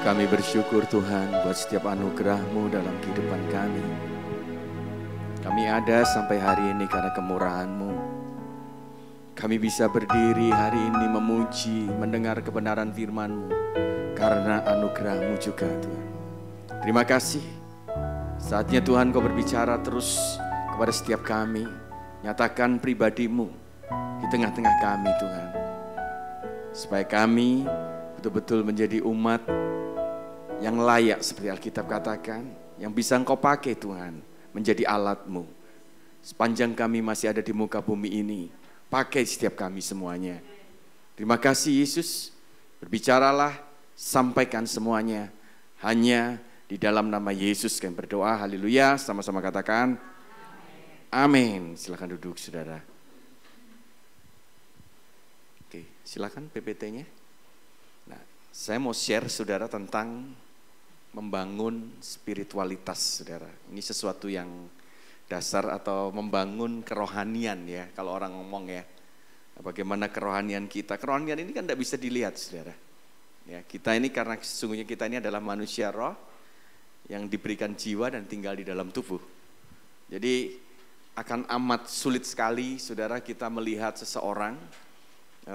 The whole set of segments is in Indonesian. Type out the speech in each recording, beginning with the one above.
Kami bersyukur Tuhan buat setiap anugerah-Mu dalam kehidupan kami. Kami ada sampai hari ini karena kemurahan-Mu. Kami bisa berdiri hari ini memuji, mendengar kebenaran firman-Mu karena anugerah-Mu juga Tuhan. Terima kasih. Saatnya Tuhan Kau berbicara terus kepada setiap kami. Nyatakan pribadi-Mu di tengah-tengah kami Tuhan. Supaya kami betul-betul menjadi umat yang layak seperti Alkitab katakan, yang bisa Engkau pakai Tuhan, menjadi alat-Mu. Sepanjang kami masih ada di muka bumi ini, pakai setiap kami semuanya. Terima kasih Yesus, berbicaralah, sampaikan semuanya. Hanya di dalam nama Yesus kami berdoa, haleluya, sama-sama katakan, amin. Silakan duduk saudara. Oke, silakan PPT-nya. Nah, saya mau share saudara tentang membangun spiritualitas, saudara. Ini sesuatu yang dasar atau membangun kerohanian ya, kalau orang ngomong ya. Bagaimana kerohanian kita? Kerohanian ini kan tidak bisa dilihat, saudara. Ya, kita ini karena sesungguhnya kita ini adalah manusia roh yang diberikan jiwa dan tinggal di dalam tubuh. Jadi akan amat sulit sekali, saudara, kita melihat seseorang,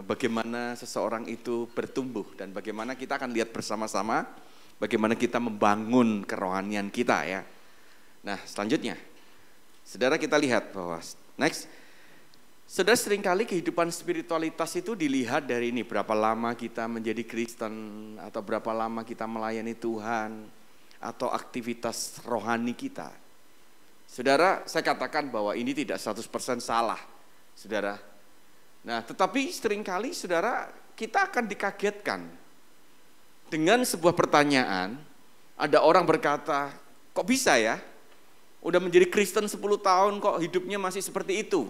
bagaimana seseorang itu bertumbuh dan bagaimana kita akan lihat bersama-sama bagaimana kita membangun kerohanian kita ya. Nah selanjutnya, saudara kita lihat bahwa next, saudara seringkali kehidupan spiritualitas itu dilihat dari ini, berapa lama kita menjadi Kristen atau berapa lama kita melayani Tuhan atau aktivitas rohani kita. Saudara, saya katakan bahwa ini tidak 100% salah, saudara. Nah tetapi seringkali saudara kita akan dikagetkan dengan sebuah pertanyaan. Ada orang berkata, kok bisa ya? Udah menjadi Kristen 10 tahun kok hidupnya masih seperti itu.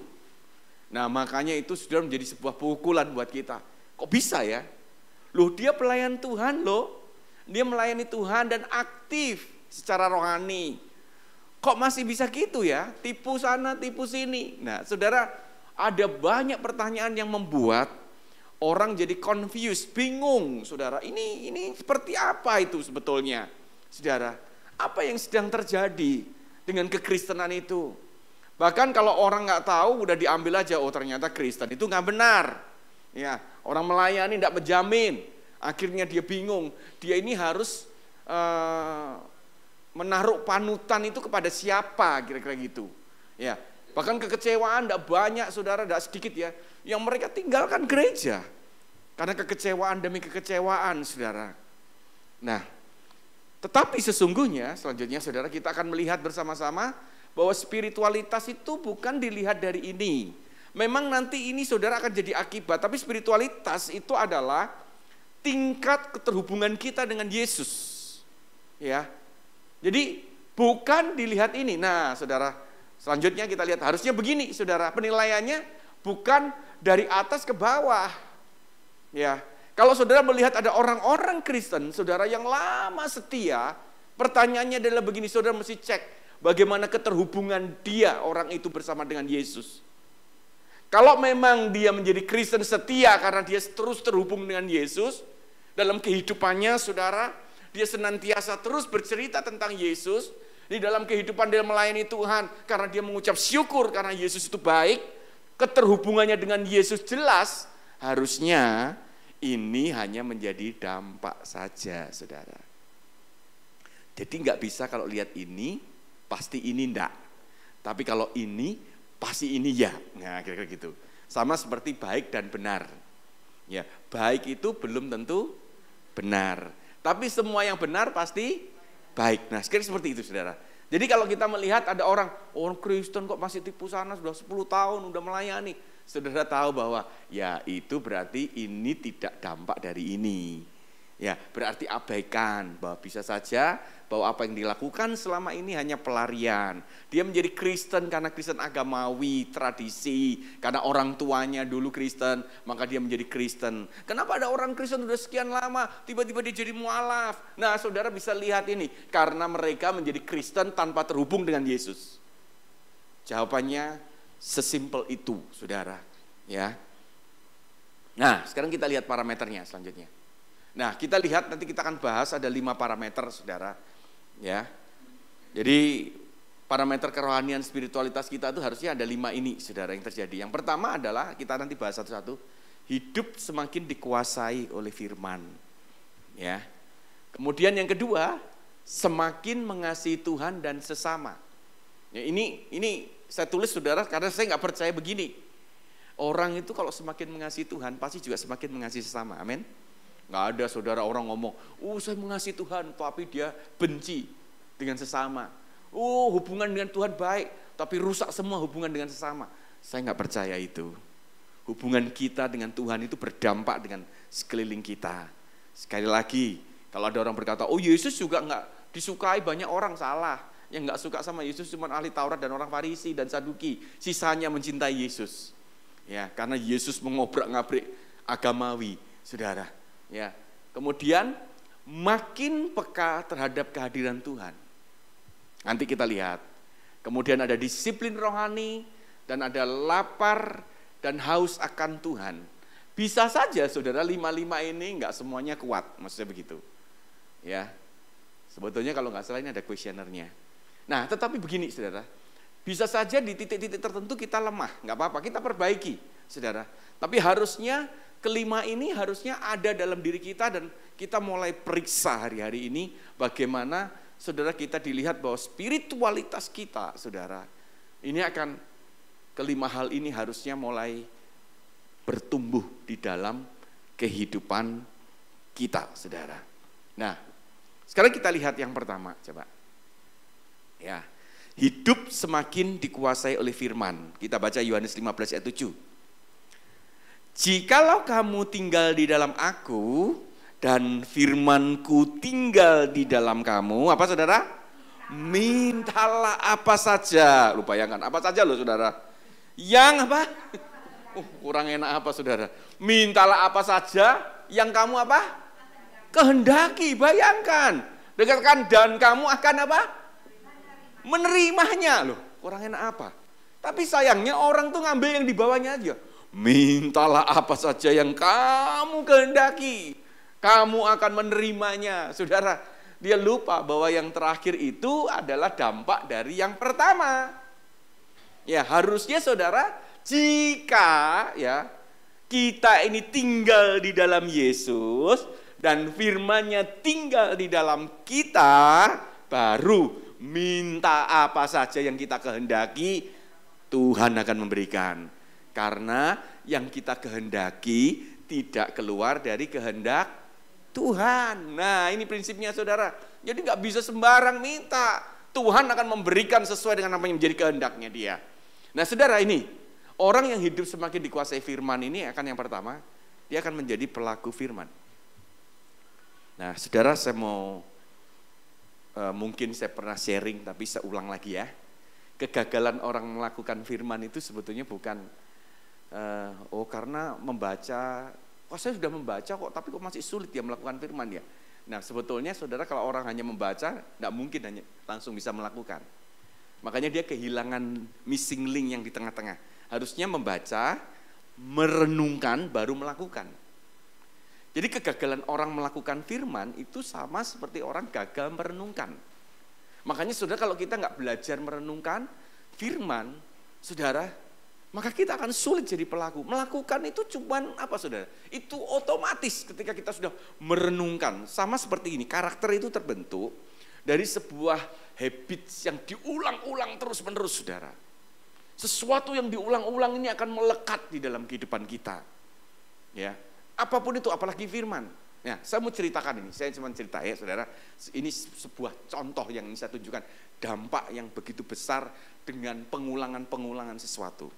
Nah makanya itu sudah menjadi sebuah pukulan buat kita. Kok bisa ya? Loh dia pelayan Tuhan loh. Dia melayani Tuhan dan aktif secara rohani. Kok masih bisa gitu ya? Tipu sana, tipu sini. Nah saudara, ada banyak pertanyaan yang membuat orang jadi confused, bingung, saudara. Ini seperti apa itu sebetulnya, saudara? Apa yang sedang terjadi dengan kekristenan itu? Bahkan kalau orang nggak tahu, udah diambil aja. Oh ternyata Kristen itu nggak benar. Ya, orang melayani nggak menjamin. Akhirnya dia bingung. Dia ini harus menaruh panutan itu kepada siapa, kira-kira gitu. Ya, bahkan kekecewaan tidak banyak, saudara, tidak sedikit ya, yang mereka tinggalkan gereja karena kekecewaan demi kekecewaan, saudara. Nah, tetapi sesungguhnya selanjutnya saudara kita akan melihat bersama-sama bahwa spiritualitas itu bukan dilihat dari ini. Memang nanti ini saudara akan jadi akibat, tapi spiritualitas itu adalah tingkat keterhubungan kita dengan Yesus. Ya. Jadi bukan dilihat ini. Nah, saudara, selanjutnya kita lihat harusnya begini, saudara. Penilaiannya bukan dari atas ke bawah. Ya, kalau saudara melihat ada orang-orang Kristen, saudara yang lama setia, pertanyaannya adalah begini, saudara mesti cek bagaimana keterhubungan dia, orang itu bersama dengan Yesus. Kalau memang dia menjadi Kristen setia karena dia terus terhubung dengan Yesus, dalam kehidupannya saudara, dia senantiasa terus bercerita tentang Yesus, di dalam kehidupan dia melayani Tuhan, karena dia mengucap syukur karena Yesus itu baik, keterhubungannya dengan Yesus jelas, harusnya ini hanya menjadi dampak saja, saudara. Jadi nggak bisa kalau lihat ini, pasti ini enggak. Tapi kalau ini, pasti ini ya. Nah kira-kira gitu. Sama seperti baik dan benar. Ya, baik itu belum tentu benar. Tapi semua yang benar pasti baik. Nah sekiranya seperti itu, saudara. Jadi kalau kita melihat ada orang Kristen kok masih tipu sana, sudah 10 tahun, udah melayani. Saudara tahu bahwa ya itu berarti ini tidak dampak dari ini. Ya, berarti abaikan bahwa bisa saja bahwa apa yang dilakukan selama ini hanya pelarian. Dia menjadi Kristen karena Kristen agamawi, tradisi, karena orang tuanya dulu Kristen, maka dia menjadi Kristen. Kenapa ada orang Kristen sudah sekian lama, tiba-tiba dia jadi mualaf? Nah, saudara bisa lihat ini, karena mereka menjadi Kristen tanpa terhubung dengan Yesus. Jawabannya sesimpel itu, saudara. Ya. Nah, sekarang kita lihat parameternya selanjutnya. Nah, kita lihat nanti kita akan bahas ada 5 parameter, saudara. Ya, jadi parameter kerohanian spiritualitas kita itu harusnya ada 5 ini, saudara, yang terjadi. Yang pertama adalah, kita nanti bahas satu-satu, hidup semakin dikuasai oleh firman. Ya. Kemudian yang kedua, semakin mengasihi Tuhan dan sesama. Ya, ini saya tulis, saudara, karena saya nggak percaya begini. Orang itu kalau semakin mengasihi Tuhan, pasti juga semakin mengasihi sesama. Amin. Nggak ada, saudara, orang ngomong, saya mengasihi Tuhan, tapi dia benci dengan sesama. Hubungan dengan Tuhan baik, tapi rusak semua hubungan dengan sesama. Saya nggak percaya itu. Hubungan kita dengan Tuhan itu berdampak dengan sekeliling kita. Sekali lagi, kalau ada orang berkata, Yesus juga nggak disukai banyak orang, salah. Yang nggak suka sama Yesus cuma ahli Taurat dan orang Farisi dan Saduki. Sisanya mencintai Yesus. Ya, karena Yesus mengobrak-ngabrik agamawi, saudara. Ya, kemudian makin peka terhadap kehadiran Tuhan. Nanti kita lihat. Kemudian ada disiplin rohani dan ada lapar dan haus akan Tuhan. Bisa saja, saudara, 5 ini nggak semuanya kuat, maksudnya begitu. Ya, sebetulnya kalau nggak salah ini ada kuesionernya. Nah, tetapi begini, saudara, bisa saja di titik-titik tertentu kita lemah, nggak apa-apa, kita perbaiki, saudara. Tapi harusnya kelima ini harusnya ada dalam diri kita dan kita mulai periksa hari-hari ini bagaimana, saudara, kita dilihat bahwa spiritualitas kita, saudara, ini akan kelima hal ini harusnya mulai bertumbuh di dalam kehidupan kita, saudara. Nah, sekarang kita lihat yang pertama, coba. Ya, hidup semakin dikuasai oleh firman. Kita baca Yohanes 15 ayat 7. Jikalau kamu tinggal di dalam aku dan firmanku tinggal di dalam kamu, apa, saudara? Mintalah apa saja. Lu bayangkan, apa saja loh, saudara. Yang apa? Kurang enak apa, saudara? Mintalah apa saja yang kamu apa? Kehendaki. Bayangkan. Dekatkan dan kamu akan apa? Menerimanya. Loh, kurang enak apa? Tapi sayangnya orang tuh ngambil yang di bawahnya aja. Mintalah apa saja yang kamu kehendaki, kamu akan menerimanya. Saudara, dia lupa bahwa yang terakhir itu adalah dampak dari yang pertama. Ya, harusnya, saudara, jika ya kita ini tinggal di dalam Yesus dan firman-Nya tinggal di dalam kita, baru minta apa saja yang kita kehendaki, Tuhan akan memberikan. Karena yang kita kehendaki tidak keluar dari kehendak Tuhan. Nah, ini prinsipnya, saudara. Jadi nggak bisa sembarang minta. Tuhan akan memberikan sesuai dengan apa yang menjadi kehendaknya dia. Nah, saudara, ini orang yang hidup semakin dikuasai firman ini akan yang pertama, dia akan menjadi pelaku firman. Nah, saudara, saya mau mungkin saya pernah sharing, tapi saya ulang lagi ya. Kegagalan orang melakukan firman itu sebetulnya bukan karena membaca, saya sudah membaca kok, tapi kok masih sulit ya melakukan firman ya. Nah, sebetulnya, saudara, kalau orang hanya membaca, tidak mungkin hanya langsung bisa melakukan. Makanya dia kehilangan missing link yang di tengah-tengah. Harusnya membaca, merenungkan, baru melakukan. Jadi kegagalan orang melakukan firman itu sama seperti orang gagal merenungkan. Makanya, saudara, kalau kita nggak belajar merenungkan firman, saudara, maka kita akan sulit jadi pelaku. Melakukan itu cuman apa, saudara? Itu otomatis ketika kita sudah merenungkan. Sama seperti ini, karakter itu terbentuk dari sebuah habits yang diulang-ulang terus-menerus, saudara. Sesuatu yang diulang-ulang ini akan melekat di dalam kehidupan kita. Ya, apapun itu, apalagi firman. Ya, saya mau ceritakan ini, saya cuma cerita ya, saudara. Ini sebuah contoh yang saya tunjukkan dampak yang begitu besar dengan pengulangan-pengulangan sesuatu.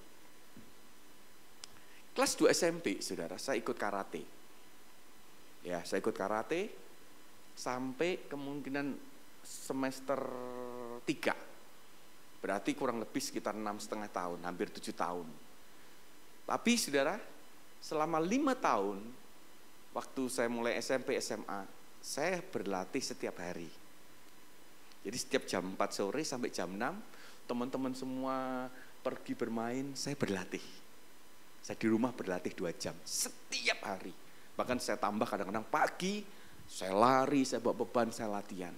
Kelas 2 SMP, saudara, saya ikut karate. Ya, saya ikut karate sampai kemungkinan semester 3. Berarti kurang lebih sekitar 6,5 tahun, hampir 7 tahun. Tapi, saudara, selama 5 tahun, waktu saya mulai SMP, SMA, saya berlatih setiap hari. Jadi setiap jam 4 sore sampai jam 6, teman-teman semua pergi bermain, saya berlatih. Saya di rumah berlatih 2 jam, setiap hari. Bahkan saya tambah kadang-kadang pagi, saya lari, saya bawa beban, saya latihan.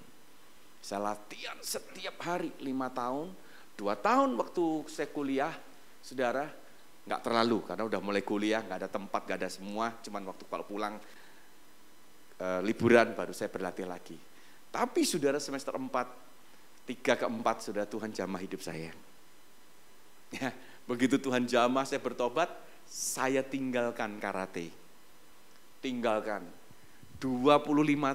Saya latihan setiap hari 5 tahun, 2 tahun waktu saya kuliah, saudara, nggak terlalu karena udah mulai kuliah, nggak ada tempat, nggak ada semua, cuman waktu kalau pulang liburan baru saya berlatih lagi. Tapi saudara semester 4, 3 ke 4 sudah Tuhan jamah hidup saya. Ya, begitu Tuhan jamah saya bertobat, saya tinggalkan karate. Tinggalkan. 25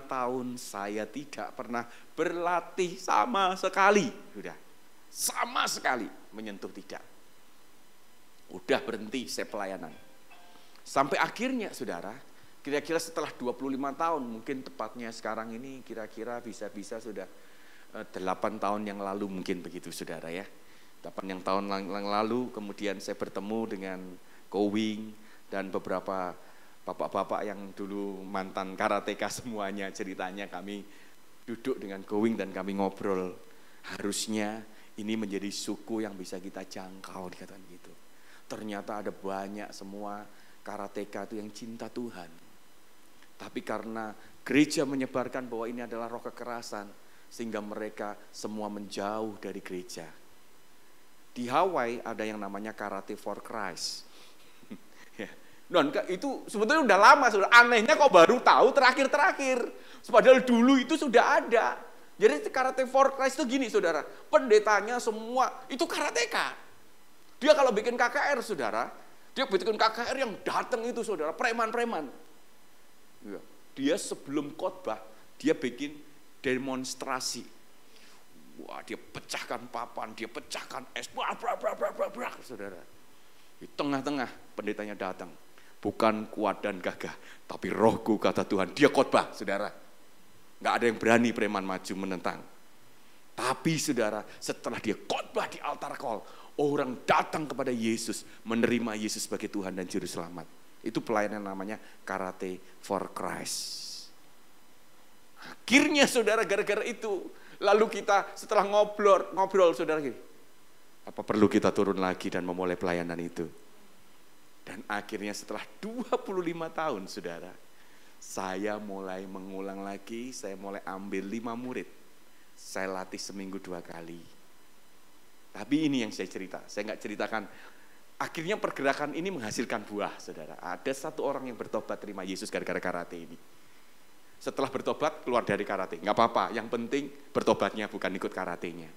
tahun saya tidak pernah berlatih sama sekali. Sudah. Sama sekali menyentuh tidak. Udah berhenti saya pelayanan. Sampai akhirnya saudara, kira-kira setelah 25 tahun, mungkin tepatnya sekarang ini kira-kira bisa-bisa sudah 8 tahun yang lalu mungkin begitu saudara ya. 8 tahun yang lalu kemudian saya bertemu dengan Kowing dan beberapa bapak-bapak yang dulu mantan karateka semuanya, ceritanya kami duduk dengan Kowing dan kami ngobrol. Harusnya ini menjadi suku yang bisa kita jangkau, dikatakan gitu. Ternyata ada banyak semua karateka itu yang cinta Tuhan. Tapi karena gereja menyebarkan bahwa ini adalah roh kekerasan, sehingga mereka semua menjauh dari gereja. Di Hawaii ada yang namanya Karate for Christ. Dan itu sebetulnya udah lama, sudah anehnya kok baru tahu terakhir-terakhir. Padahal dulu itu sudah ada. Jadi Karate for Christ itu gini saudara, pendetanya semua itu karateka. Dia kalau bikin KKR saudara, dia bikin KKR yang datang itu saudara, preman-preman. Dia sebelum khotbah, dia bikin demonstrasi. Wah, dia pecahkan papan, dia pecahkan es, saudara. Di tengah-tengah pendetanya datang. Bukan kuat dan gagah, tapi rohku kata Tuhan. Dia khotbah, saudara. Nggak ada yang berani preman maju menentang. Tapi saudara, setelah dia khotbah di altar call, orang datang kepada Yesus, menerima Yesus sebagai Tuhan dan Juru Selamat. Itu pelayanan namanya Karate for Christ. Akhirnya saudara, gara-gara itu, lalu kita setelah ngobrol saudara, apa perlu kita turun lagi dan memulai pelayanan itu? Dan akhirnya setelah 25 tahun saudara, saya mulai mengulang lagi, saya mulai ambil 5 murid. Saya latih seminggu 2 kali. Tapi ini yang saya cerita, saya nggak ceritakan. Akhirnya pergerakan ini menghasilkan buah saudara. Ada 1 orang yang bertobat terima Yesus gara-gara karate ini. Setelah bertobat keluar dari karate, nggak apa-apa. Yang penting bertobatnya bukan ikut karatenya.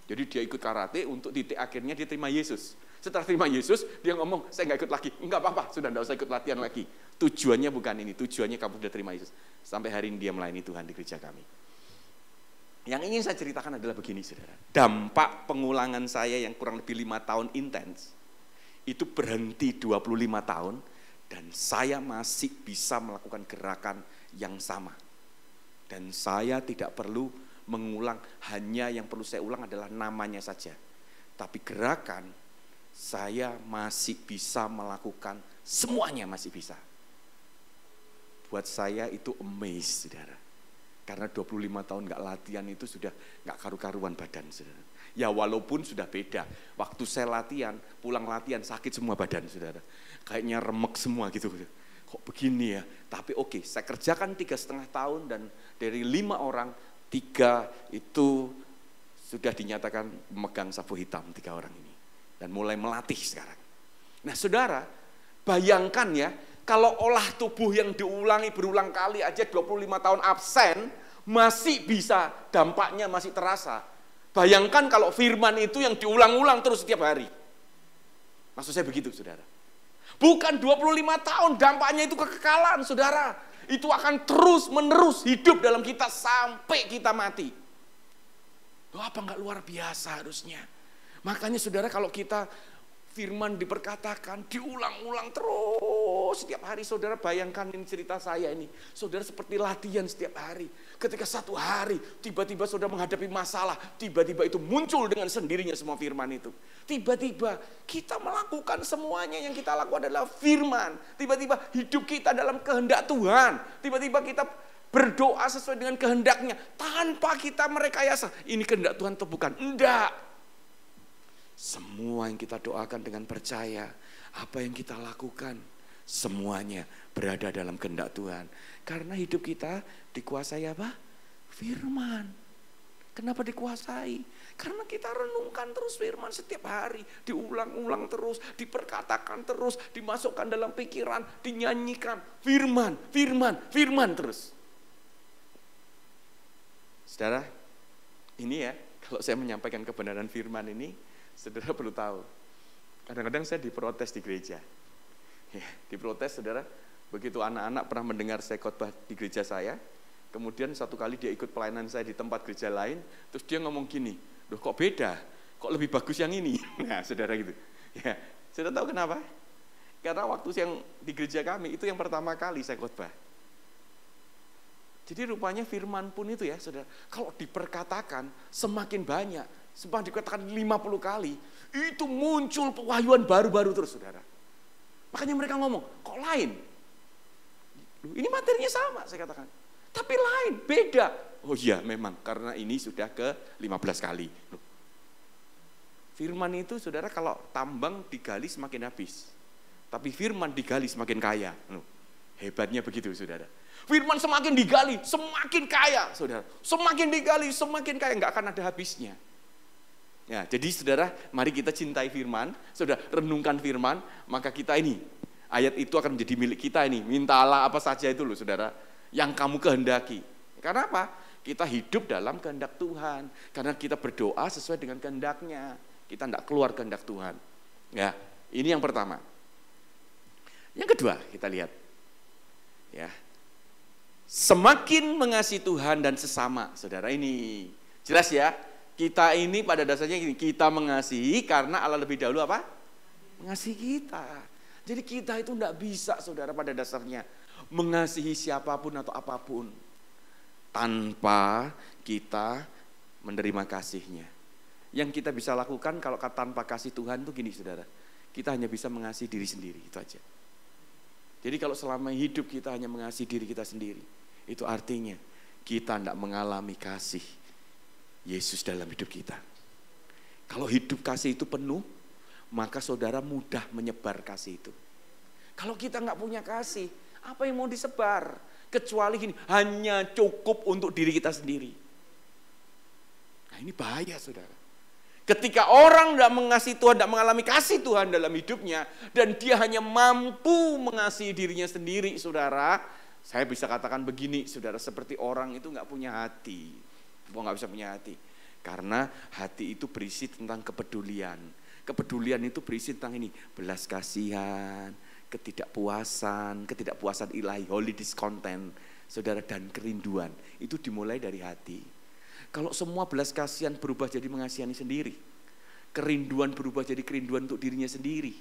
Jadi dia ikut karate untuk titik akhirnya dia terima Yesus. Setelah terima Yesus, dia ngomong, saya nggak ikut lagi. Enggak apa-apa, sudah nggak usah ikut latihan lagi. Tujuannya bukan ini, tujuannya kamu sudah terima Yesus. Sampai hari ini dia melayani Tuhan di gereja kami. Yang ingin saya ceritakan adalah begini saudara. Dampak pengulangan saya yang kurang lebih 5 tahun intens, itu berhenti 25 tahun, dan saya masih bisa melakukan gerakan yang sama. Dan saya tidak perlu mengulang, hanya yang perlu saya ulang adalah namanya saja. Tapi gerakan, saya masih bisa melakukan, semuanya masih bisa. Buat saya itu amazed, saudara. Karena 25 tahun gak latihan itu sudah gak karu-karuan badan, saudara. Ya walaupun sudah beda. Waktu saya latihan, pulang latihan sakit semua badan, saudara. Kayaknya remek semua gitu. Kok begini ya? Tapi oke, saya kerjakan 3,5 tahun dan dari 5 orang, 3 itu sudah dinyatakan memegang sapu hitam, 3 orang ini. Dan mulai melatih sekarang. Nah saudara, bayangkan ya, kalau olah tubuh yang diulangi berulang kali aja 25 tahun absen, masih bisa, dampaknya masih terasa. Bayangkan kalau firman itu yang diulang-ulang terus setiap hari. Maksud saya begitu saudara. Bukan 25 tahun, dampaknya itu kekekalan saudara. Itu akan terus menerus hidup dalam kita sampai kita mati. Loh, apa enggak luar biasa harusnya? Makanya saudara, kalau kita firman diperkatakan, diulang-ulang terus setiap hari, saudara bayangkan ini cerita saya ini. Saudara seperti latihan setiap hari. Ketika satu hari tiba-tiba saudara menghadapi masalah, tiba-tiba itu muncul dengan sendirinya semua firman itu. Tiba-tiba kita melakukan semuanya, yang kita lakukan adalah firman. Tiba-tiba hidup kita dalam kehendak Tuhan. Tiba-tiba kita berdoa sesuai dengan kehendaknya tanpa kita merekayasa. Ini kehendak Tuhan atau bukan? Enggak. Semua yang kita doakan dengan percaya, apa yang kita lakukan, Semuanya berada dalam kehendak Tuhan. Karena hidup kita dikuasai apa? Firman. Kenapa dikuasai? Karena kita renungkan terus firman setiap hari. Diulang-ulang terus, diperkatakan terus, dimasukkan dalam pikiran, dinyanyikan. Firman, firman, firman terus. Saudara, ini ya, kalau saya menyampaikan kebenaran firman ini, saudara perlu tahu. Kadang-kadang saya diprotes di gereja. Ya, diprotes saudara, begitu anak-anak pernah mendengar saya khotbah di gereja saya, kemudian satu kali dia ikut pelayanan saya di tempat gereja lain, terus dia ngomong gini, loh kok beda, kok lebih bagus yang ini? Nah saudara gitu, ya, saudara tahu kenapa? Karena waktu yang di gereja kami, itu yang pertama kali saya khotbah. Jadi rupanya firman pun itu ya saudara, kalau diperkatakan semakin banyak, semakin dikatakan 50 kali, itu muncul pewahyuan baru-baru terus saudara. Makanya mereka ngomong, kok lain? Ini materinya sama, saya katakan. Tapi lain, beda. Oh iya, memang. Karena ini sudah ke 15 kali. Firman itu, saudara, kalau tambang digali semakin habis. Tapi firman digali semakin kaya. Hebatnya begitu, saudara. Firman semakin digali, semakin kaya, saudara. Semakin digali, semakin kaya. Nggak akan ada habisnya. Ya, jadi saudara, mari kita cintai firman, saudara, renungkan firman, maka kita ini, ayat itu akan menjadi milik kita ini. Mintalah apa saja itu loh saudara, yang kamu kehendaki. Karena apa? Kita hidup dalam kehendak Tuhan. Karena kita berdoa sesuai dengan kehendaknya. Kita tidak keluar kehendak Tuhan. Ya, ini yang pertama. Yang kedua, kita lihat. Ya, semakin mengasihi Tuhan dan sesama, saudara, ini jelas ya. Kita ini pada dasarnya gini, kita mengasihi karena Allah lebih dahulu apa? Mengasihi kita. Jadi kita itu tidak bisa saudara pada dasarnya mengasihi siapapun atau apapun tanpa kita menerima kasihnya. Yang kita bisa lakukan kalau tanpa kasih Tuhan itu gini saudara, kita hanya bisa mengasihi diri sendiri, itu aja. Jadi kalau selama hidup kita hanya mengasihi diri kita sendiri, itu artinya kita tidak mengalami kasih Yesus dalam hidup kita. Kalau hidup kasih itu penuh, maka saudara mudah menyebar kasih itu. Kalau kita nggak punya kasih, apa yang mau disebar? Kecuali gini, hanya cukup untuk diri kita sendiri. Nah ini bahaya saudara. Ketika orang tidak mengasihi Tuhan, tidak mengalami kasih Tuhan dalam hidupnya, dan dia hanya mampu mengasihi dirinya sendiri, saudara, saya bisa katakan begini, saudara, seperti orang itu nggak punya hati. Nggak bisa punya hati. Karena hati itu berisi tentang kepedulian. Kepedulian itu berisi tentang ini, belas kasihan, ketidakpuasan ilahi, holy discontent, saudara, dan kerinduan. Itu dimulai dari hati. Kalau semua belas kasihan berubah jadi mengasihani sendiri, kerinduan berubah jadi kerinduan untuk dirinya sendiri,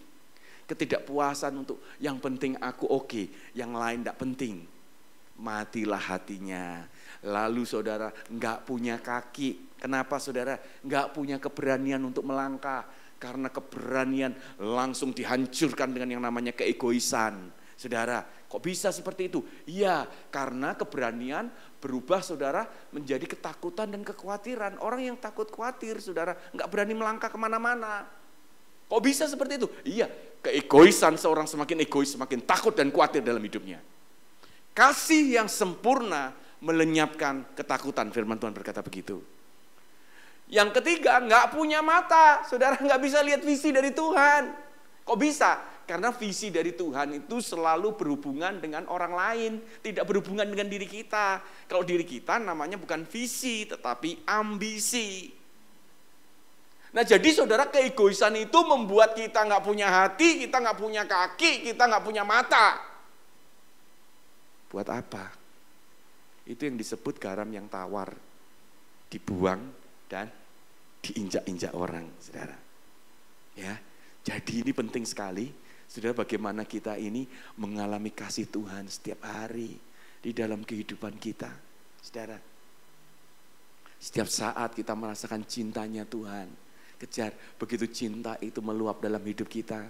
ketidakpuasan untuk yang penting aku oke, yang lain tidak penting, matilah hatinya. Lalu saudara nggak punya kaki. Kenapa saudara? Nggak punya keberanian untuk melangkah. Karena keberanian langsung dihancurkan dengan yang namanya keegoisan. Saudara, kok bisa seperti itu? Iya, karena keberanian berubah saudara menjadi ketakutan dan kekhawatiran. Orang yang takut khawatir saudara nggak berani melangkah kemana-mana. Kok bisa seperti itu? Iya, keegoisan, seorang semakin egois, semakin takut dan khawatir dalam hidupnya. Kasih yang sempurna melenyapkan ketakutan, firman Tuhan berkata begitu. Yang ketiga, nggak punya mata, saudara nggak bisa lihat visi dari Tuhan. Kok bisa? Karena visi dari Tuhan itu selalu berhubungan dengan orang lain, tidak berhubungan dengan diri kita. Kalau diri kita namanya bukan visi, tetapi ambisi. Nah jadi saudara, keegoisan itu membuat kita nggak punya hati, kita nggak punya kaki, kita nggak punya mata. Buat apa? Itu yang disebut garam yang tawar, dibuang dan diinjak-injak orang, saudara. Ya, jadi ini penting sekali, saudara, bagaimana kita ini mengalami kasih Tuhan setiap hari di dalam kehidupan kita, saudara. Setiap saat kita merasakan cintanya Tuhan, kejar, begitu cinta itu meluap dalam hidup kita,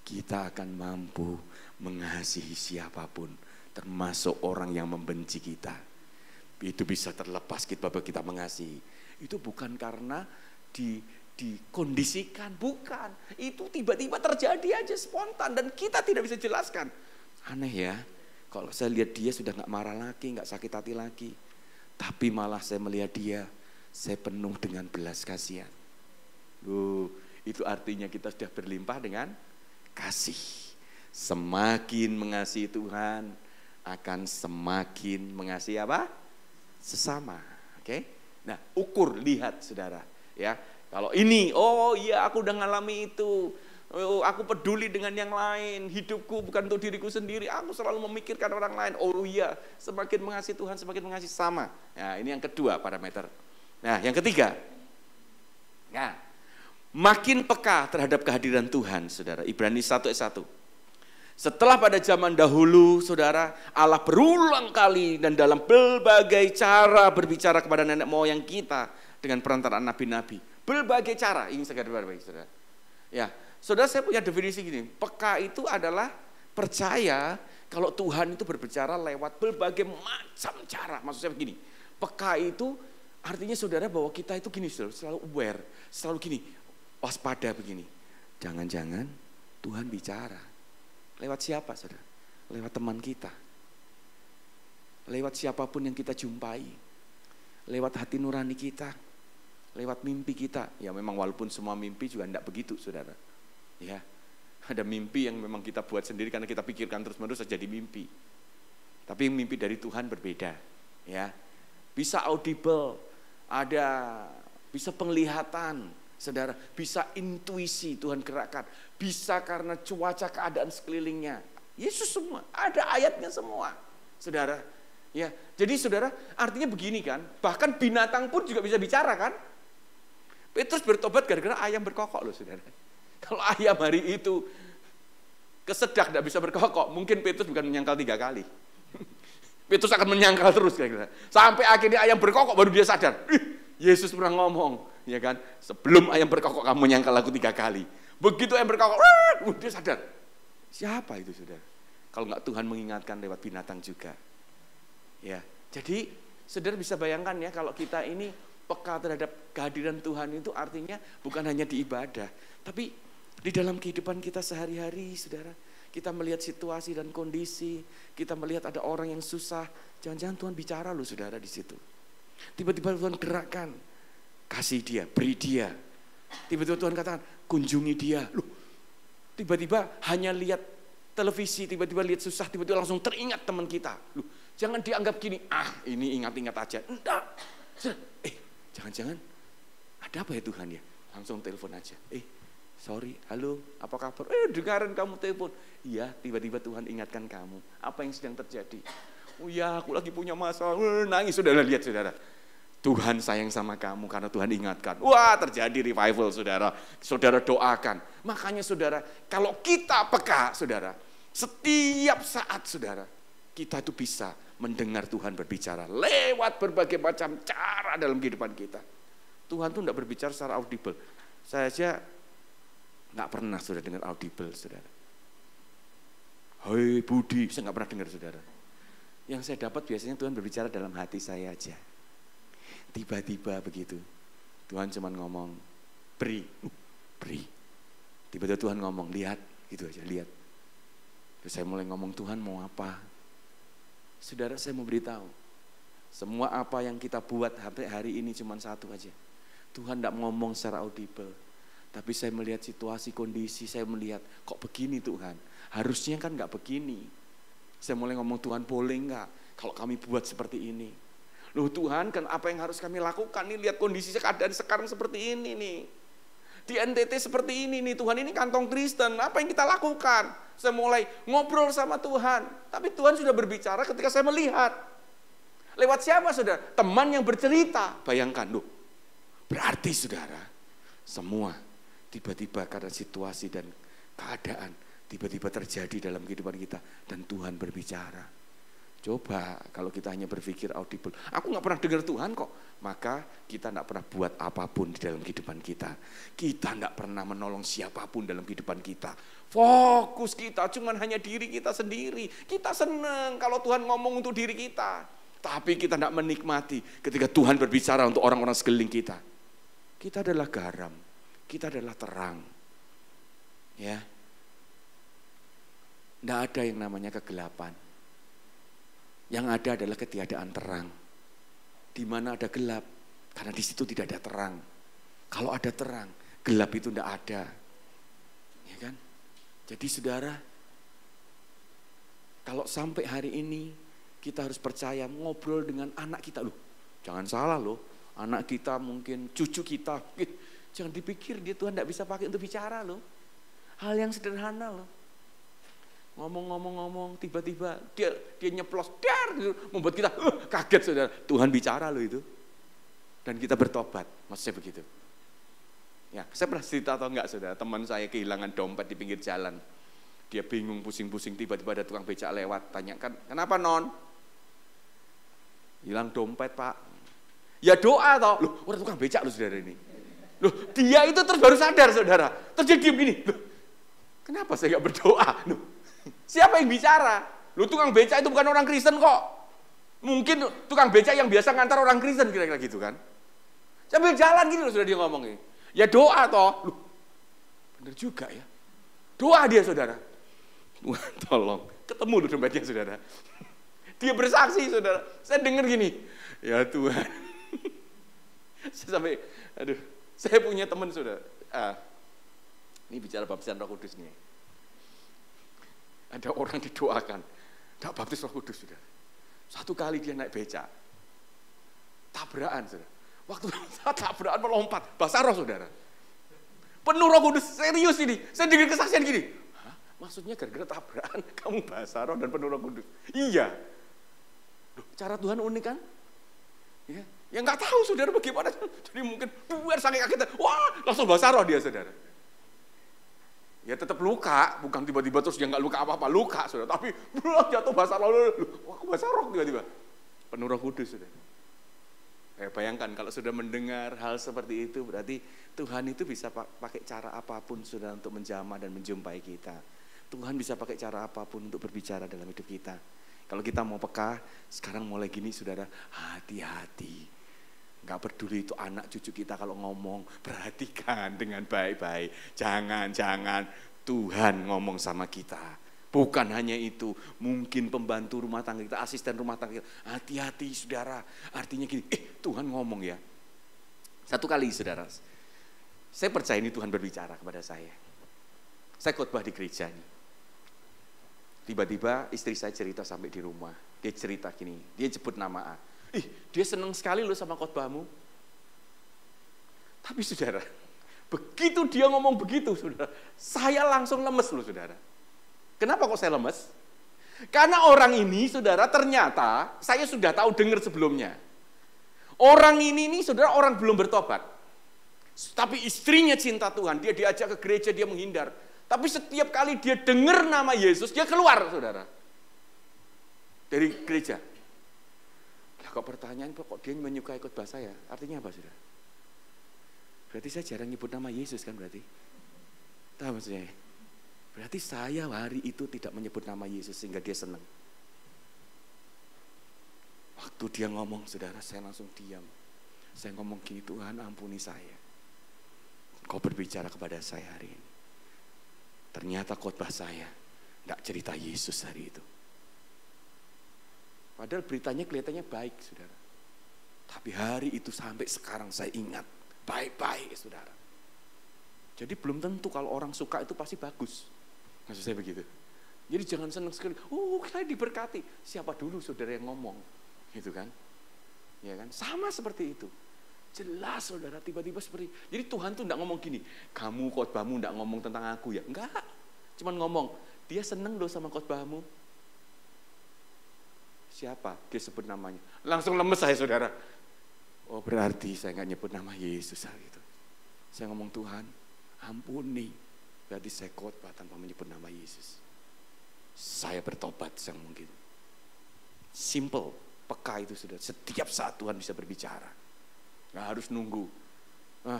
kita akan mampu mengasihi siapapun, termasuk orang yang membenci kita. Itu bisa terlepas kita bahwa kita mengasihi. Itu bukan karena dikondisikan, bukan. Itu tiba-tiba terjadi aja spontan dan kita tidak bisa jelaskan. Aneh ya, kalau saya lihat dia sudah gak marah lagi, gak sakit hati lagi. Tapi malah saya melihat dia, saya penuh dengan belas kasihan. Itu artinya kita sudah berlimpah dengan kasih. Semakin mengasihi Tuhan, akan semakin mengasihi apa? Sesama. Oke? Nah, ukur, lihat saudara. Ya, kalau ini, oh iya aku udah ngalami itu. Oh, aku peduli dengan yang lain. Hidupku bukan untuk diriku sendiri. Aku selalu memikirkan orang lain. Oh iya, semakin mengasihi Tuhan, semakin mengasihi sama. Nah, ini yang kedua parameter. Nah, yang ketiga. Nah, makin peka terhadap kehadiran Tuhan, saudara. Ibrani 1 ayat 1. Setelah pada zaman dahulu, saudara, Allah berulang kali dan dalam berbagai cara berbicara kepada nenek moyang kita dengan perantaraan nabi-nabi. Berbagai cara, ini saya garis-bawahi, saudara. Ya, saudara, saya punya definisi gini. Peka itu adalah percaya kalau Tuhan itu berbicara lewat berbagai macam cara. Maksud saya begini, peka itu artinya saudara bahwa kita itu gini, saudara, selalu aware, selalu gini, waspada begini. Jangan-jangan Tuhan bicara. Lewat siapa, saudara? Lewat teman kita. Lewat siapapun yang kita jumpai. Lewat hati nurani kita. Lewat mimpi kita. Ya memang walaupun semua mimpi juga tidak begitu, saudara. Ya, ada mimpi yang memang kita buat sendiri karena kita pikirkan terus-menerus jadi mimpi. Tapi mimpi dari Tuhan berbeda. Ya, bisa audible, bisa penglihatan, saudara, bisa intuisi Tuhan gerakkan, bisa karena cuaca keadaan sekelilingnya. Yesus semua, ada ayatnya semua, saudara. Ya, jadi saudara, artinya begini kan, bahkan binatang pun juga bisa bicara kan. Petrus bertobat gara-gara ayam berkokok loh, saudara. Kalau ayam hari itu kesedak tidak bisa berkokok, mungkin Petrus bukan menyangkal 3 kali. Petrus akan menyangkal terus kira-kira. Sampai akhirnya ayam berkokok baru dia sadar. Yesus pernah ngomong, ya kan? Sebelum ayam berkokok kamu menyangkal aku 3 kali. Begitu ayam berkokok, dia sadar. Siapa itu, saudara? Kalau nggak Tuhan mengingatkan lewat binatang juga. Ya, jadi saudara bisa bayangkan ya kalau kita ini peka terhadap kehadiran Tuhan itu artinya bukan hanya di ibadah, tapi di dalam kehidupan kita sehari-hari, saudara. Kita melihat situasi dan kondisi, kita melihat ada orang yang susah, jangan-jangan Tuhan bicara loh, saudara, di situ. Tiba-tiba Tuhan gerakkan, kasih dia, beri dia. Tiba-tiba Tuhan katakan, kunjungi dia. Loh, tiba-tiba hanya lihat televisi, tiba-tiba lihat susah, tiba-tiba langsung teringat teman kita. Loh, jangan dianggap gini, ini ingat-ingat aja. Enggak. Jangan-jangan ada apa ya Tuhan ya? Langsung telepon aja. Sorry, halo, apa kabar? Dengaran kamu telepon. Iya, tiba-tiba Tuhan ingatkan kamu. Apa yang sedang terjadi? Oh ya, aku lagi punya masalah. Nangis, saudara, lihat saudara. Tuhan sayang sama kamu karena Tuhan ingatkan. Wah, terjadi revival, saudara. Saudara doakan. Makanya saudara, kalau kita peka, saudara, setiap saat, saudara, kita itu bisa mendengar Tuhan berbicara lewat berbagai macam cara dalam kehidupan kita. Tuhan tuh tidak berbicara secara audible. Saya aja nggak pernah sudah dengar audible, saudara. Hei Budi, saya nggak pernah dengar, saudara. Yang saya dapat biasanya Tuhan berbicara dalam hati saya aja. Tiba-tiba begitu, Tuhan cuma ngomong, beri. Tiba-tiba Tuhan ngomong, lihat, gitu aja, lihat. Terus saya mulai ngomong, Tuhan mau apa? Saudara, saya mau beritahu, semua apa yang kita buat hari ini cuma satu aja. Tuhan tidak ngomong secara audible. Tapi saya melihat situasi, kondisi, saya melihat, kok begini Tuhan? Harusnya kan nggak begini. Saya mulai ngomong, Tuhan boleh nggak kalau kami buat seperti ini? Loh Tuhan, kan apa yang harus kami lakukan nih? Lihat kondisi keadaan sekarang seperti ini nih. Di NTT seperti ini nih, Tuhan ini kantong Kristen, apa yang kita lakukan? Saya mulai ngobrol sama Tuhan, tapi Tuhan sudah berbicara ketika saya melihat. Lewat siapa, saudara? Teman yang bercerita. Bayangkan, loh, berarti saudara, semua tiba-tiba karena situasi dan keadaan, tiba-tiba terjadi dalam kehidupan kita, dan Tuhan berbicara. Coba kalau kita hanya berpikir audible, aku gak pernah dengar Tuhan kok, maka kita gak pernah buat apapun di dalam kehidupan kita. Kita gak pernah menolong siapapun dalam kehidupan kita. Fokus kita cuman hanya diri kita sendiri. Kita senang kalau Tuhan ngomong untuk diri kita, tapi kita gak menikmati ketika Tuhan berbicara untuk orang-orang sekeliling kita. Kita adalah garam, Kita adalah terang. Ya. Tidak ada yang namanya kegelapan. Yang ada adalah ketiadaan terang. Di mana ada gelap, karena di situ tidak ada terang. Kalau ada terang, gelap itu tidak ada. Ya kan? Jadi saudara, kalau sampai hari ini kita harus percaya ngobrol dengan anak kita loh. Jangan salah loh, anak kita mungkin cucu kita. Jangan dipikir dia Tuhan tidak bisa pakai untuk bicara loh. Hal yang sederhana loh. Ngomong-ngomong, tiba-tiba dia nyeplos, gitu, membuat kita kaget saudara. Tuhan bicara loh itu. Dan kita bertobat, maksud saya begitu. Ya, saya pernah cerita atau enggak saudara, teman saya kehilangan dompet di pinggir jalan. Dia bingung, pusing-pusing, tiba-tiba ada tukang becak lewat, tanyakan, kenapa non? Hilang dompet pak. Ya doa toh, loh orang tukang becak loh saudara ini. Loh dia itu terus baru sadar saudara, terus dia diem gini, loh kenapa saya gak berdoa? Loh, siapa yang bicara? Loh tukang becak itu bukan orang Kristen kok. Mungkin tukang becak yang biasa ngantar orang Kristen kira-kira gitu kan. Sambil jalan gini loh sudah dia ngomong ini. Ya doa toh. Loh, bener juga ya. Doa dia saudara. Tuhan tolong. Ketemu loh dompetnya saudara. Dia bersaksi saudara. Saya dengar gini. Ya Tuhan. Saya sampai, aduh. Saya punya teman saudara. Ini bicara baptisan Roh Kudus nih. Ada orang didoakan. Tak baptis Roh Kudus saudara. Satu kali dia naik becak. Tabrakan saudara. Waktu tabrakan melompat. Bahasa roh saudara. Penuh Roh Kudus. Serius ini. Saya dengar kesaksian gini. Hah? Maksudnya gara-gara tabrakan kamu bahasa roh dan penuh Roh Kudus. Iya. Loh, cara Tuhan unik kan? Ya. Ya nggak tahu saudara bagaimana. Jadi mungkin luar saking kagetnya. Wah langsung bahasa roh dia saudara. Ya tetap luka. Bukan tiba-tiba terus dia nggak luka apa-apa. Luka saudara. Tapi jatuh bahasa roh. Wah bahasa roh tiba-tiba. Penuh Roh Kudus saudara. Bayangkan kalau sudah mendengar hal seperti itu berarti Tuhan itu bisa pakai cara apapun sudah untuk menjamah dan menjumpai kita. Tuhan bisa pakai cara apapun untuk berbicara dalam hidup kita. Kalau kita mau peka, sekarang mulai gini saudara, hati-hati. Gak peduli itu anak cucu kita kalau ngomong, perhatikan dengan baik-baik. Jangan Tuhan ngomong sama kita. Bukan hanya itu, mungkin pembantu rumah tangga kita, asisten rumah tangga kita. Hati-hati saudara, artinya gini, Tuhan ngomong ya. Satu kali saudara, saya percaya ini Tuhan berbicara kepada saya. Saya khotbah di gereja ini. Tiba-tiba istri saya cerita sampai di rumah. Dia cerita gini, dia sebut nama A. Dia senang sekali loh sama khotbahmu. Tapi saudara, begitu dia ngomong begitu saudara, saya langsung lemes loh saudara. Kenapa kok saya lemes? Karena orang ini saudara ternyata saya sudah tahu dengar sebelumnya. Orang ini saudara orang belum bertobat. Tapi istrinya cinta Tuhan, dia diajak ke gereja, dia menghindar. Tapi setiap kali dia dengar nama Yesus, dia keluar saudara. Dari gereja. Lah kok pertanyaan kok dia menyukai khotbah saya? Artinya apa saudara? Berarti saya jarang nyebut nama Yesus kan berarti? Tahu maksudnya? Berarti saya hari itu tidak menyebut nama Yesus sehingga dia senang. Waktu dia ngomong, saudara, saya langsung diam. Saya ngomong gini, Tuhan ampuni saya. Kau berbicara kepada saya hari ini. Ternyata khotbah saya tidak cerita Yesus hari itu. Padahal beritanya kelihatannya baik, saudara. Tapi hari itu sampai sekarang saya ingat. Baik-baik, saudara. Jadi belum tentu kalau orang suka itu pasti bagus. Maksud saya begitu. Jadi jangan senang sekali, saya diberkati. Siapa dulu saudara yang ngomong? Gitu kan? Ya kan? Sama seperti itu. Jelas saudara, tiba-tiba seperti, jadi Tuhan tuh enggak ngomong gini, kamu khotbahmu enggak ngomong tentang aku ya? Enggak. Cuman ngomong, dia seneng loh sama khotbahmu. Siapa? Dia sebut namanya. Langsung lemes saya saudara. Oh berarti saya enggak nyebut nama Yesus hari itu. Saya ngomong Tuhan, ampuni. Berarti saya khotbah tanpa menyebut nama Yesus. Saya bertobat yang mungkin. Simple, peka itu sudah. Setiap saat Tuhan bisa berbicara. Nggak harus nunggu.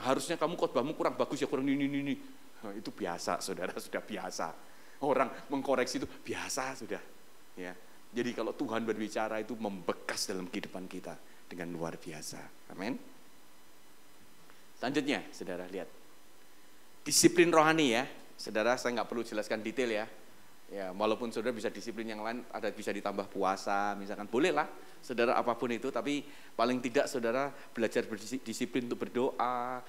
Harusnya kamu khotbahmu kurang bagus ya, kurang ini. Itu biasa saudara, sudah biasa. Orang mengkoreksi itu biasa sudah. Ya. Jadi kalau Tuhan berbicara itu membekas dalam kehidupan kita dengan luar biasa. Amin. Selanjutnya saudara lihat. Disiplin rohani ya, saudara, saya nggak perlu jelaskan detail ya. Ya, walaupun saudara bisa disiplin yang lain, ada bisa ditambah puasa, misalkan boleh lah, saudara apapun itu. Tapi paling tidak saudara belajar berdisiplin untuk berdoa,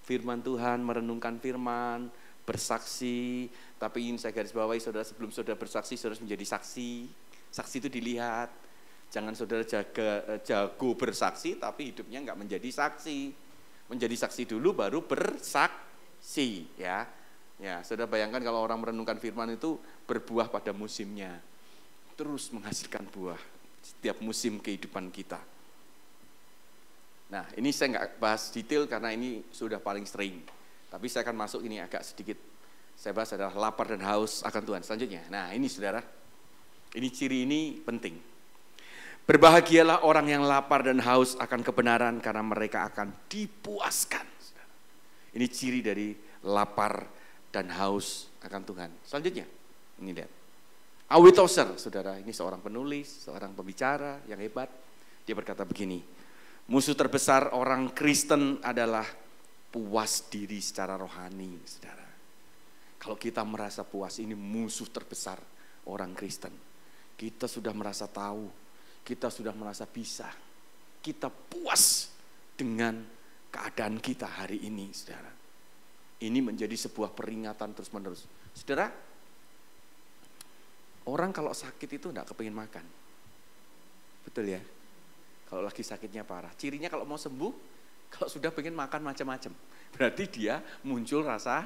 firman Tuhan, merenungkan firman, bersaksi. Tapi ingin saya garis bawahi saudara, sebelum saudara bersaksi, saudara harus menjadi saksi. Saksi itu dilihat. Jangan saudara jago bersaksi, tapi hidupnya nggak menjadi saksi. Menjadi saksi dulu, baru bersaksi, ya. Ya, saudara bayangkan kalau orang merenungkan firman itu berbuah pada musimnya. Terus menghasilkan buah setiap musim kehidupan kita. Nah, ini saya nggak bahas detail karena ini sudah paling sering. Tapi saya akan masuk ini agak sedikit. Saya bahas adalah lapar dan haus akan Tuhan. Selanjutnya, nah ini saudara. Ini ciri ini penting. Berbahagialah orang yang lapar dan haus akan kebenaran karena mereka akan dipuaskan. Ini ciri dari lapar dan haus akan Tuhan. Selanjutnya, ini lihat. A.W. Tozer, saudara, ini seorang penulis, seorang pembicara yang hebat. Dia berkata begini, musuh terbesar orang Kristen adalah puas diri secara rohani, saudara. Kalau kita merasa puas, ini musuh terbesar orang Kristen. Kita sudah merasa tahu, kita sudah merasa bisa. Kita puas dengan keadaan kita hari ini, saudara. Ini menjadi sebuah peringatan terus-menerus. Saudara, orang kalau sakit itu enggak kepingin makan. Betul ya? Kalau lagi sakitnya parah. Cirinya kalau mau sembuh, kalau sudah pengen makan macam-macam. Berarti dia muncul rasa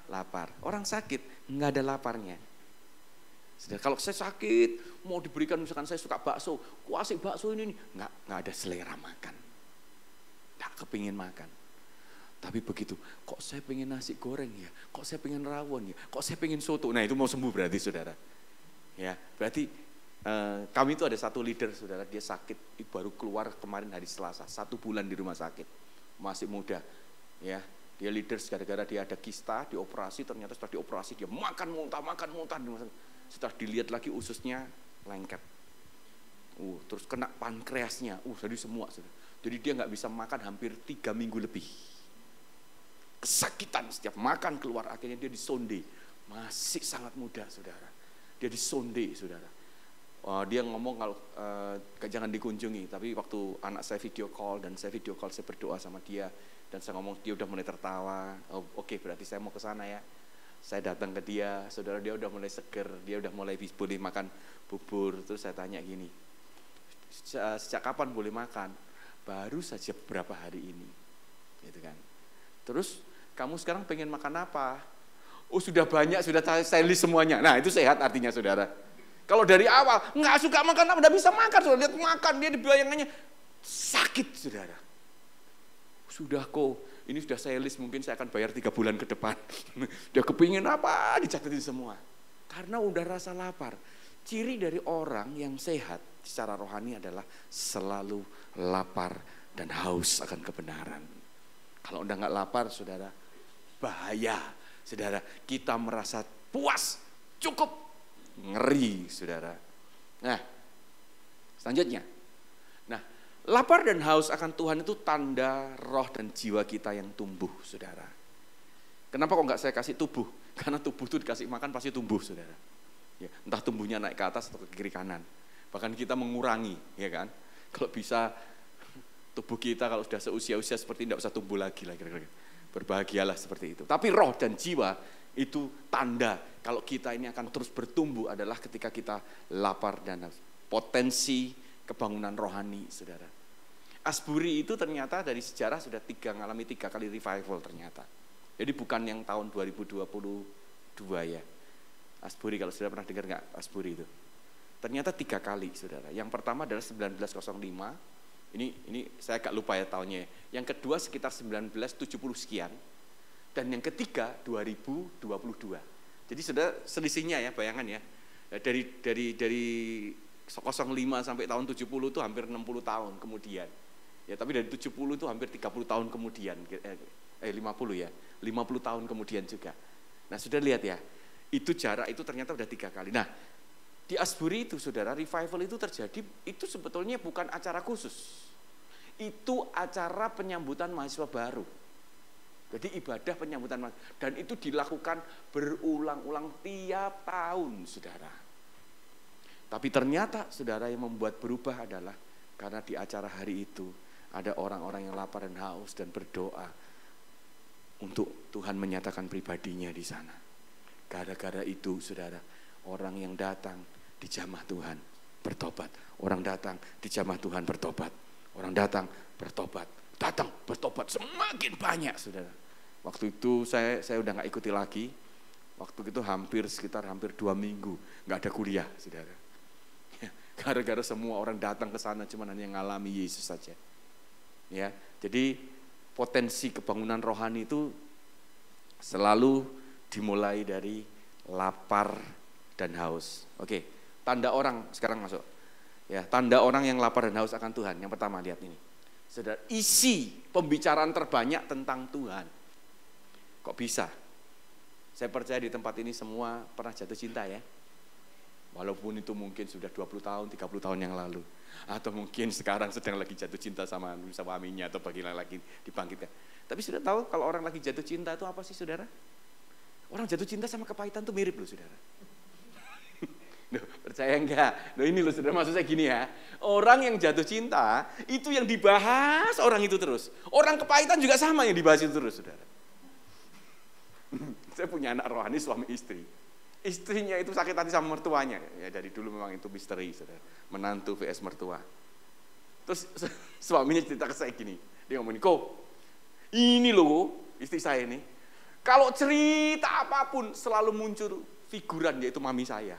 lapar. Orang sakit, enggak ada laparnya. Saudara, kalau saya sakit, mau diberikan misalkan saya suka bakso, kuasih bakso ini, enggak ada selera makan. Enggak kepingin makan. Tapi begitu, kok saya pengen nasi goreng ya, kok saya pengen rawon ya, kok saya pengen soto. Nah itu mau sembuh berarti saudara. Ya, berarti kami itu ada satu leader saudara, dia sakit, baru keluar kemarin hari Selasa, 1 bulan di rumah sakit, masih muda. Ya, dia leader gara-gara dia ada kista, dioperasi, ternyata setelah dioperasi dia makan muntah. Setelah dilihat lagi ususnya lengket. Terus kena pankreasnya, jadi semua saudara. Jadi dia nggak bisa makan hampir 3 minggu lebih. Kesakitan setiap makan keluar, akhirnya dia disonde. Masih sangat muda saudara, dia disonde saudara. Dia ngomong kalau jangan dikunjungi, tapi waktu anak saya video call dan saya berdoa sama dia dan saya ngomong, dia udah mulai tertawa. Oke, berarti saya mau ke sana ya. Saya datang ke dia, saudara, dia udah mulai seger, dia udah mulai boleh makan bubur. Terus saya tanya gini, sejak kapan boleh makan? Baru saja beberapa hari ini, gitu kan. Terus kamu sekarang pengen makan apa? Sudah banyak, sudah saya list semuanya. Nah itu sehat artinya saudara. Kalau dari awal nggak suka makan apa, udah bisa makan, saudara. Lihat makan, dia di bayangannya sakit saudara. Sudah kok, ini sudah saya list, mungkin saya akan bayar 3 bulan ke depan. Dia kepingin apa, dicatetin semua. Karena udah rasa lapar. Ciri dari orang yang sehat secara rohani adalah selalu lapar dan haus akan kebenaran. Kalau udah nggak lapar, saudara, bahaya, saudara. Kita merasa puas, cukup, ngeri, saudara. Nah, selanjutnya. Nah, lapar dan haus akan Tuhan itu tanda roh dan jiwa kita yang tumbuh, saudara. Kenapa kok nggak saya kasih tubuh? Karena tubuh itu dikasih makan pasti tumbuh, saudara. Ya, entah tumbuhnya naik ke atas atau ke kiri kanan. Bahkan kita mengurangi, ya kan? Kalau bisa tubuh kita kalau sudah seusia-usia seperti ini tidak usah tumbuh lagi lah kira-kira. Berbahagialah seperti itu. Tapi roh dan jiwa itu tanda kalau kita ini akan terus bertumbuh adalah ketika kita lapar dan potensi kebangunan rohani, saudara. Asbury itu ternyata dari sejarah sudah mengalami 3 kali revival ternyata. Jadi bukan yang tahun 2022 ya. Asbury, kalau saudara pernah dengar nggak Asbury itu? Ternyata 3 kali, saudara. Yang pertama adalah 1905. Ini saya agak lupa ya tahunnya. Yang kedua sekitar 1970 sekian. Dan yang ketiga 2022. Jadi sudah selisihnya ya, bayangan ya. Dari 05 sampai tahun 70 itu hampir 60 tahun kemudian. Ya, tapi dari 70 itu hampir 30 tahun kemudian. 50 ya. 50 tahun kemudian juga. Nah, sudah lihat ya. Itu jarak itu ternyata udah 3 kali. Nah, di Asbury itu saudara, revival itu terjadi, itu sebetulnya bukan acara khusus. Itu acara penyambutan mahasiswa baru. Jadi ibadah penyambutan makan. Dan itu dilakukan berulang-ulang tiap tahun, saudara. Tapi ternyata, saudara, yang membuat berubah adalah karena di acara hari itu ada orang-orang yang lapar dan haus dan berdoa untuk Tuhan menyatakan pribadinya di sana. Gara-gara itu, saudara, orang yang datang di jamah Tuhan bertobat. Orang datang di jamah Tuhan bertobat. Orang datang bertobat. Datang bertobat semakin banyak, saudara. Waktu itu saya udah nggak ikuti lagi. Waktu itu sekitar hampir 2 minggu nggak ada kuliah, saudara. Gara-gara semua orang datang ke sana cuma hanya ngalami Yesus saja. Ya, jadi potensi kebangunan rohani itu selalu dimulai dari lapar dan haus. Oke, tanda orang sekarang masuk. Ya, tanda orang yang lapar dan haus akan Tuhan. Yang pertama, lihat ini. Saudara, isi pembicaraan terbanyak tentang Tuhan. Kok bisa? Saya percaya di tempat ini semua pernah jatuh cinta ya. Walaupun itu mungkin sudah 20 tahun, 30 tahun yang lalu. Atau mungkin sekarang sedang lagi jatuh cinta sama suaminya atau bagian lagi dibangkitkan. Tapi sudah tahu kalau orang lagi jatuh cinta itu apa sih, saudara? Orang jatuh cinta sama kepahitan itu mirip loh, saudara. Duh, percaya enggak? Loh, ini loh, saudara, maksud saya gini ya. Orang yang jatuh cinta itu yang dibahas orang itu terus. Orang kepahitan juga sama yang dibahas itu terus, saudara. Saya punya anak rohani suami istri. Istrinya itu sakit hati sama mertuanya. Ya dari dulu memang itu misteri, saudara. Menantu vs mertua. Terus suaminya cerita ke saya gini. Dia ngomong, "Kok, ini loh istri saya ini. Kalau cerita apapun selalu muncul figuran yaitu mami saya.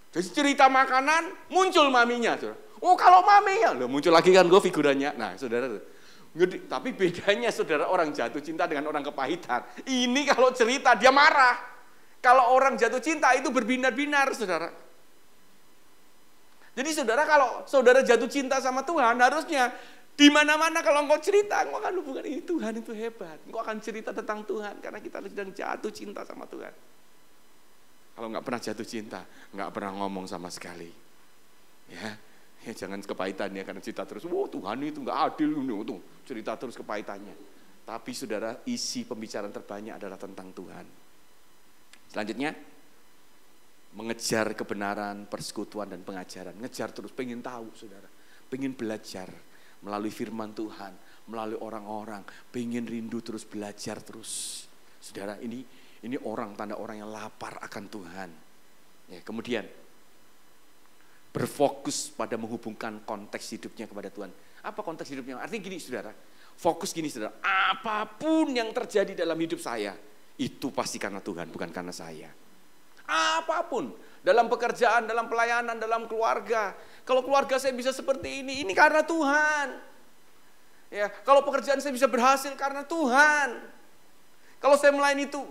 Jadi cerita makanan muncul maminya, saudara. Oh kalau maminya, loh muncul lagi kan gue figurannya. Nah saudara, tapi bedanya saudara orang jatuh cinta dengan orang kepahitan. Ini kalau cerita dia marah. Kalau orang jatuh cinta itu berbinar-binar, saudara. Jadi saudara, kalau saudara jatuh cinta sama Tuhan, harusnya di mana-mana kalau engkau cerita, engkau akan hubungan ini Tuhan itu hebat. Engkau akan cerita tentang Tuhan karena kita sedang jatuh cinta sama Tuhan. Kalau nggak pernah jatuh cinta, nggak pernah ngomong sama sekali. Ya jangan kepahitan ya, karena cerita terus, Tuhan itu nggak adil, tuh cerita terus kepahitannya. Tapi saudara, isi pembicaraan terbanyak adalah tentang Tuhan. Selanjutnya, mengejar kebenaran, persekutuan dan pengajaran. Ngejar terus, pengen tahu saudara, pengen belajar melalui firman Tuhan, melalui orang-orang, pengen rindu terus belajar terus. Saudara, ini orang, tanda orang yang lapar akan Tuhan. Ya, kemudian berfokus pada menghubungkan konteks hidupnya kepada Tuhan. Apa konteks hidupnya? Artinya gini saudara, fokus gini saudara, apapun yang terjadi dalam hidup saya, itu pasti karena Tuhan, bukan karena saya. Apapun, dalam pekerjaan, dalam pelayanan, dalam keluarga. Kalau keluarga saya bisa seperti ini karena Tuhan. Ya, kalau pekerjaan saya bisa berhasil karena Tuhan. Kalau saya melayani itu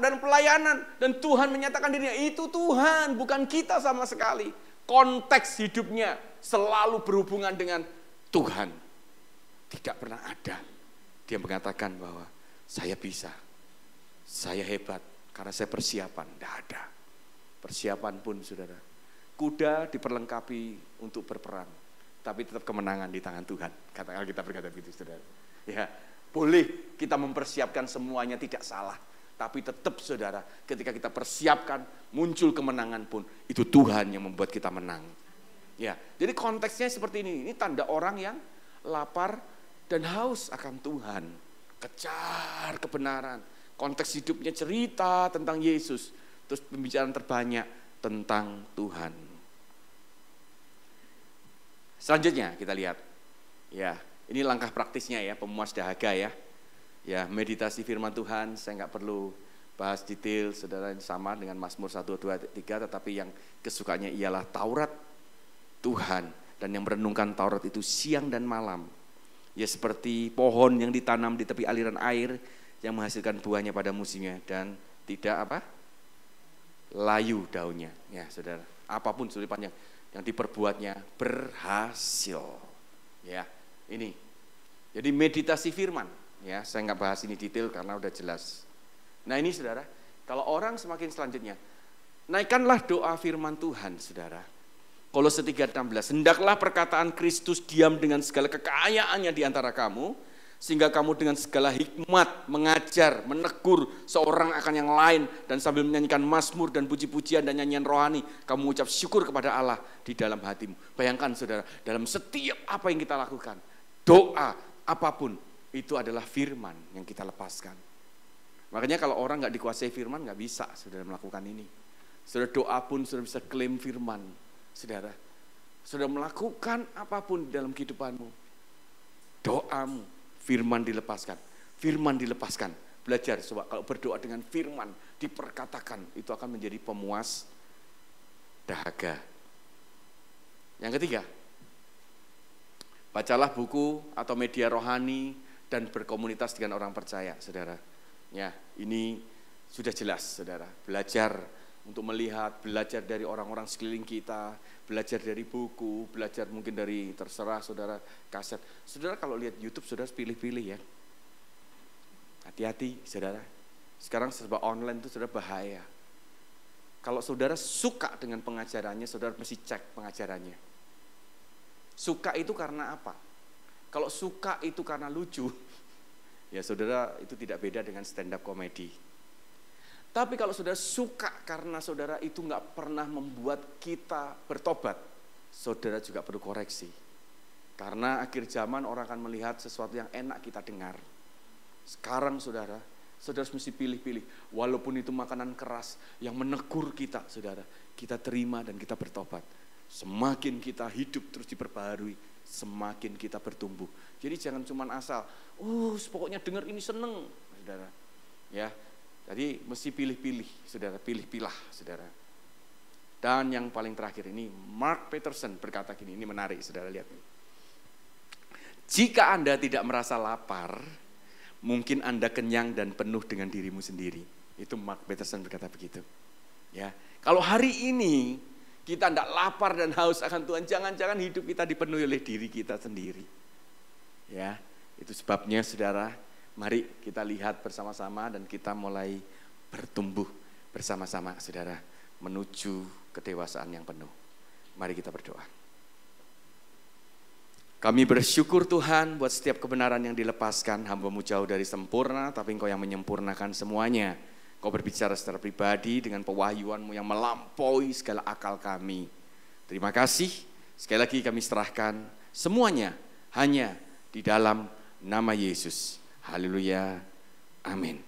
dan pelayanan dan Tuhan menyatakan dirinya, itu Tuhan, bukan kita sama sekali. Konteks hidupnya selalu berhubungan dengan Tuhan. Tidak pernah ada dia mengatakan bahwa saya bisa, saya hebat karena saya persiapan. Tidak ada. Persiapan pun saudara, kuda diperlengkapi untuk berperang, tapi tetap kemenangan di tangan Tuhan. Kata Alkitab berkata begitu saudara. Ya, boleh kita mempersiapkan semuanya, tidak salah. Tapi tetap saudara, ketika kita persiapkan, muncul kemenangan pun, itu Tuhan yang membuat kita menang. Ya, jadi konteksnya seperti ini. Ini tanda orang yang lapar dan haus akan Tuhan. Kejar kebenaran. Konteks hidupnya cerita tentang Yesus. Terus pembicaraan terbanyak tentang Tuhan. Selanjutnya kita lihat. Ya, ini langkah praktisnya ya, pemuas dahaga ya. Ya, meditasi firman Tuhan, saya nggak perlu bahas detail, saudara, sama dengan Mazmur 1, 2, 3, tetapi yang kesukaannya ialah Taurat Tuhan, dan yang merenungkan Taurat itu siang dan malam. Ya seperti pohon yang ditanam di tepi aliran air, yang menghasilkan buahnya pada musimnya, dan tidak layu daunnya. Ya saudara, apapun sulipan yang diperbuatnya berhasil. Ya, ini. Jadi meditasi firman. Ya, saya nggak bahas ini detail karena udah jelas. Nah ini saudara, kalau orang semakin selanjutnya, naikkanlah doa firman Tuhan saudara. Kolose 3:16, hendaklah perkataan Kristus diam dengan segala kekayaannya di antara kamu, Sehingga kamu dengan segala hikmat mengajar, menegur seorang akan yang lain. Dan sambil menyanyikan mazmur dan puji-pujian dan nyanyian rohani, kamu mengucap syukur kepada Allah di dalam hatimu. Bayangkan saudara, dalam setiap apa yang kita lakukan, doa apapun, itu adalah firman yang kita lepaskan. Makanya kalau orang gak dikuasai firman, gak bisa saudara melakukan ini. Saudara doa pun saudara bisa klaim firman, saudara. Saudara melakukan apapun di dalam kehidupanmu, doamu, firman dilepaskan. Belajar, coba kalau berdoa dengan firman, diperkatakan, itu akan menjadi pemuas dahaga. Yang ketiga, bacalah buku atau media rohani dan berkomunitas dengan orang percaya, saudara. Ya, ini sudah jelas, saudara. Belajar untuk melihat, belajar dari orang-orang sekeliling kita, belajar dari buku, belajar mungkin dari terserah saudara kaset. Saudara kalau lihat YouTube, saudara pilih-pilih ya. Hati-hati, saudara. Sekarang serba online itu saudara bahaya. Kalau saudara suka dengan pengajarannya, saudara mesti cek pengajarannya. Suka itu karena apa? Kalau suka itu karena lucu, ya saudara itu tidak beda dengan stand up comedy. Tapi kalau saudara suka karena saudara itu nggak pernah membuat kita bertobat, saudara juga perlu koreksi. Karena akhir zaman orang akan melihat sesuatu yang enak kita dengar. Sekarang saudara mesti pilih-pilih. Walaupun itu makanan keras yang menegur kita, saudara, kita terima dan kita bertobat. Semakin kita hidup terus diperbaharui, semakin kita bertumbuh. Jadi jangan cuma asal, pokoknya dengar ini seneng, saudara. Ya. Jadi mesti pilih-pilih, saudara, pilih-pilah, saudara. Dan yang paling terakhir ini, Mark Peterson berkata gini, ini menarik, saudara lihat. Jika Anda tidak merasa lapar, mungkin Anda kenyang dan penuh dengan dirimu sendiri. Itu Mark Peterson berkata begitu. Ya, kalau hari ini kita tidak lapar dan haus akan Tuhan, jangan-jangan hidup kita dipenuhi oleh diri kita sendiri. Ya, itu sebabnya, saudara. Mari kita lihat bersama-sama dan kita mulai bertumbuh bersama-sama, saudara, menuju kedewasaan yang penuh. Mari kita berdoa. Kami bersyukur Tuhan buat setiap kebenaran yang dilepaskan. Hamba-Mu jauh dari sempurna, tapi Engkau yang menyempurnakan semuanya. Kau berbicara secara pribadi dengan pewahyuan-Mu yang melampaui segala akal kami. Terima kasih. Sekali lagi kami serahkan semuanya hanya di dalam nama Yesus. Haleluya. Amin.